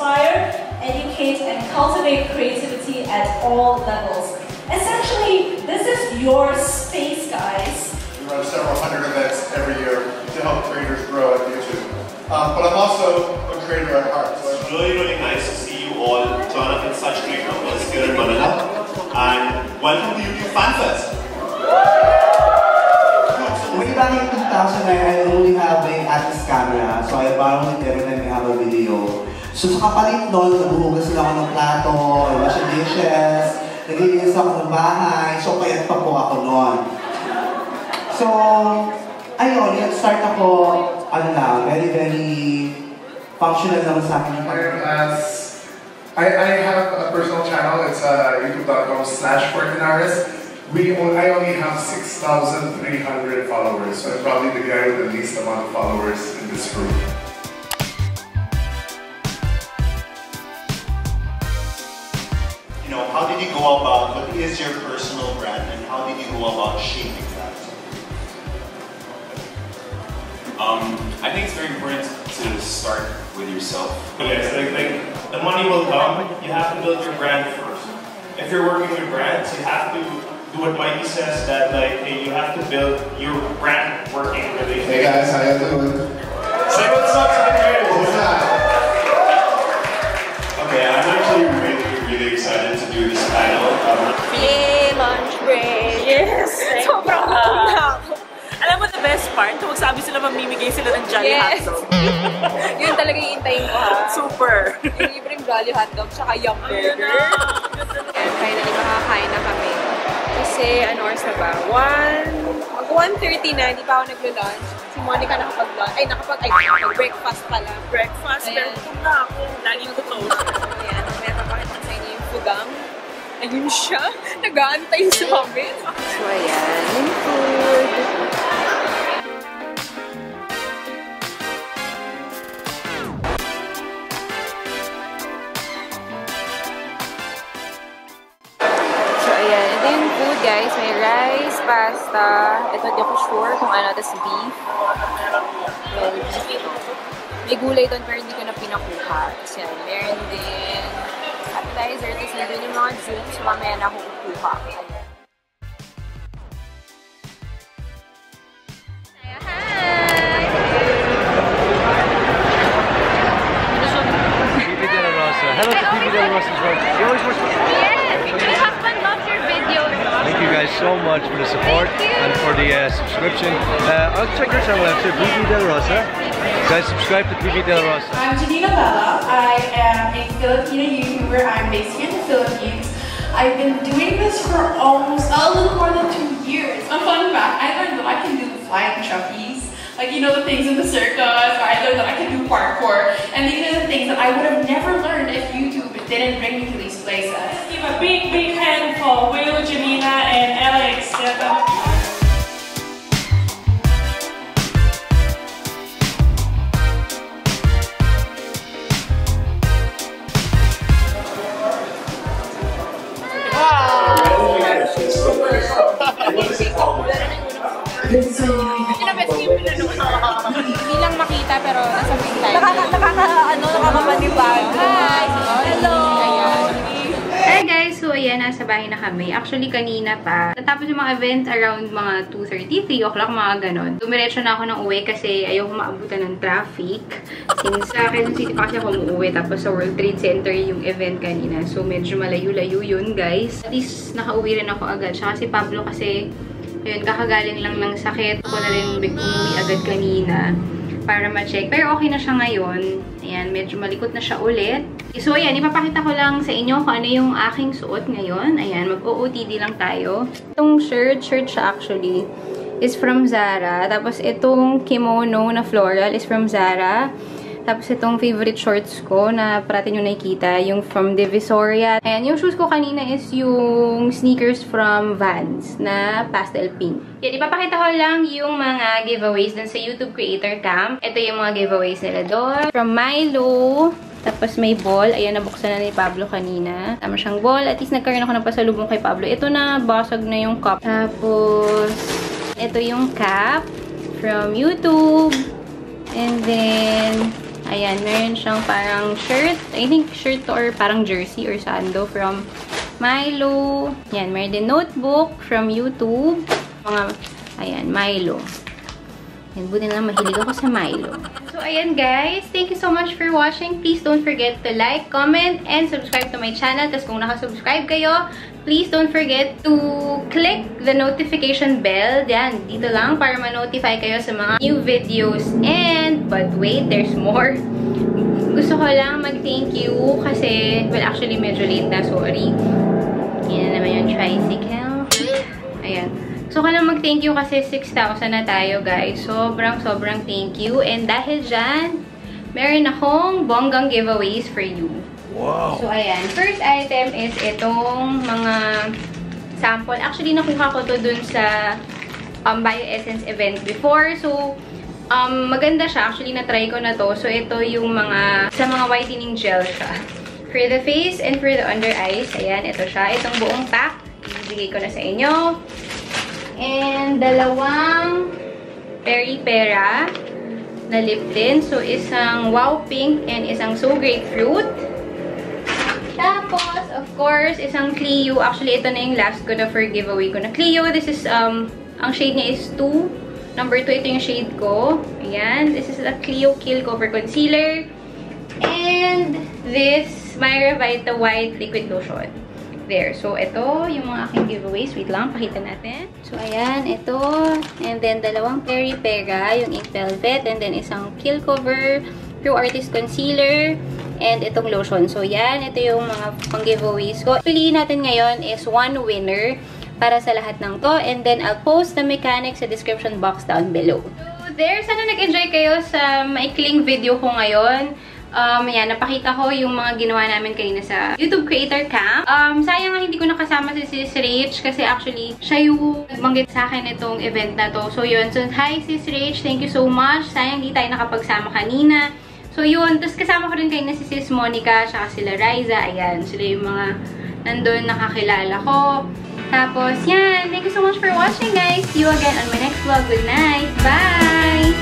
inspire, educate, and cultivate creativity at all levels. Essentially, this is your space, guys. We run several hundred events every year to help creators grow at YouTube. But I'm also a creator at heart. So it's really nice to see you all turn up in such great numbers here in Manila. And welcome to YouTube Fan Fest. Way back in 2000, I only have a Atis camera, so I borrowed it every time we have a video. So sa kapalit nun, nabuhugas sila ako ng plato, wash the dishes, naglilinis ako ng bahay, so payat pa po ako nun. So, ayun, start ako, ano lang, very functional lang sa akin. I have a personal channel, it's youtube.com/Fortinaris. I only have 6,300 followers, so I'm probably the guy with the least amount of followers in this group. You know, how did you go about, what is your personal brand, and how did you go about shaping that? I think it's very important to start with yourself. Okay, so like the money will come, you have to build your brand first. If you're working with brands, you have to do what Mikey says, that like, hey, you have to build your brand working relationship. Hey guys, how you doing? Say what's up to the creators. What's up? Okay, I'm actually really excited to do this panel. Yay, lunch break! Yes! Sobrang na ako. Alam mo the best part? Kung magsabi sila mamimigay sila ng Jolly Hotdog. Yun talaga yung intayin ko ha. Super! Yung libreng Jolly Hotdog, tsaka Yum Burger. And finally, makakain na kami. Kasi, ano oras na ba? 1:30 na, hindi pa ako naglo-lunch. Si Monica nakapag-breakfast pala. Breakfast? Pero gutom na ako. Lagi natutoast. Ayan, mamaya papakita sa inyo yung fugang. Ayun siya, nag-aantay sa amin. So ayan, yung food. Guys, may rice, pasta, ito di ako sure kung ano, tas beef. Well, beef. May gulay doon pero hindi ko na pinakuha. Kasi meron din appetizer, tas nandun yung mga drinks, so mamaya na ako kukuha. Pipi De La Rosa. Hello to Pipi De La Rosa's work. You always work. My husband loves your videos. Thank you guys so much for the support and for the subscription. I'll check your channel after, Pipi De La Rosa. Guys, subscribe to Pipi De La Rosa. I'm Janina Bella. I am a Filipino YouTuber. I'm based here in the Philippines. I've been doing this for almost a little more than 2 years. A fun fact, I learned that I can do flying trapeze. Like, you know, the things in the circus, or I learned that I can do parkour. And these are the things that I would have never learned if YouTube didn't bring me to these places. Give a big hand for Will, Janina, and Alex. Hindi lang makita pero nasa big time. Nakakapanibago. Hi! Hello! Hey guys! So ayan, nasa bahay na kami. Actually, kanina pa. Natapos yung mga event around mga 2:30, 3 o'clock, mga ganon. Dumiretso na ako ng uwi kasi ayoko maabutan ng traffic. Since sa Quezon City pa kasi ako umuwi. Tapos sa World Trade Center yung event kanina. So medyo malayo-layo yun, guys. At least nakauwi rin ako agad. Tsaka si Pablo kasi ayun, kakagaling lang ng sakit. Ako na rin umuwi agad kanina para ma-check. Pero okay na siya ngayon. Ayan, medyo malikot na siya ulit. So, ayan, ipapakita ko lang sa inyo kung ano yung aking suot ngayon. Ayan, mag-OOTD lang tayo. Itong shirt siya actually is from Zara. Tapos, itong kimono na floral is from Zara. Tapos, itong favorite shorts ko na parati nyo nakikita, yung from Divisoria. Ayan, yung shoes ko kanina is yung sneakers from Vans na pastel pink. Yan, ipapakita ko lang yung mga giveaways dun sa YouTube Creator Camp. Ito yung mga giveaways nila doon. From Milo. Tapos may ball. Ayan, nabuksan na ni Pablo kanina. Tama siyang ball. At least nagkaroon ako ng pasalubong kay Pablo. Ito na, basag na yung cup. Tapos, ito yung cap from YouTube. And then, Ayan, meron siyang parang shirt. I think shirt to or parang jersey or sando from Milo. Ayan, meron din notebook from YouTube. Ayan, Milo. Ayan, buti na mahilig ako sa Milo. So, ayan guys. Thank you so much for watching. Please don't forget to like, comment, and subscribe to my channel. Tapos kung nakasubscribe kayo, please don't forget to click the notification bell. Yan, dito lang para ma-notify kayo sa mga new videos. But wait, there's more. Gusto ko lang mag-thank you kasi, well, actually medyo late na. Sorry. Yan na naman yung tricycle. Ayan. So, ko lang mag-thank you kasi 6,000 na tayo, guys. Sobrang thank you. And dahil dyan, meron akong bonggang giveaways for you. Wow! So, ayan. First item is itong mga sample. Actually, nakuha ko to dun sa BioEssence event before. So, maganda siya. Actually, na-try ko na to. So, ito yung sa mga whitening gel siya. For the face and for the under eyes, ayan, ito siya. Itong buong pack, ibigay ko na sa inyo. And dalawang peri-pera na lip tint. So, isang Wow Pink and isang So Grapefruit. Tapos, of course, isang Clio. Actually, ito na yung last ko na for giveaway ko na Clio. This is, ang shade niya is 2. Number 2, ito yung shade ko. Ayan. This is a Clio Kill Cover Concealer. And this Myra Vita White Liquid Lotion. There. So, ito yung mga aking giveaways. Wait lang, pakita natin. So, ayan, ito. And then, dalawang peri-pera, yung Ink Velvet. And then, isang Kill Cover True Artist Concealer. And itong lotion. So, yan. Ito yung mga pang-giveaways ko. Piliin natin ngayon is one winner para sa lahat ng to. And then, I'll post the mechanics sa description box down below. So, there. Sana nag-enjoy kayo sa maikling video ko ngayon. Yan, napakita ko yung mga ginawa namin kanina sa YouTube Creator Camp. Sayang nga hindi ko nakasama si Sis Rach kasi actually, siya yung nagbanggit sa akin itong event na to. So, yun. So, hi Sis Rach, thank you so much. Sayang hindi tayo nakapagsama kanina. So, yun. Tapos kasama ko rin kayo na si Sis Monica, saka sila Riza. Ayan, sila yung mga nandun nakakilala ko. Tapos, yan. Thank you so much for watching, guys. See you again on my next vlog. Good night. Bye!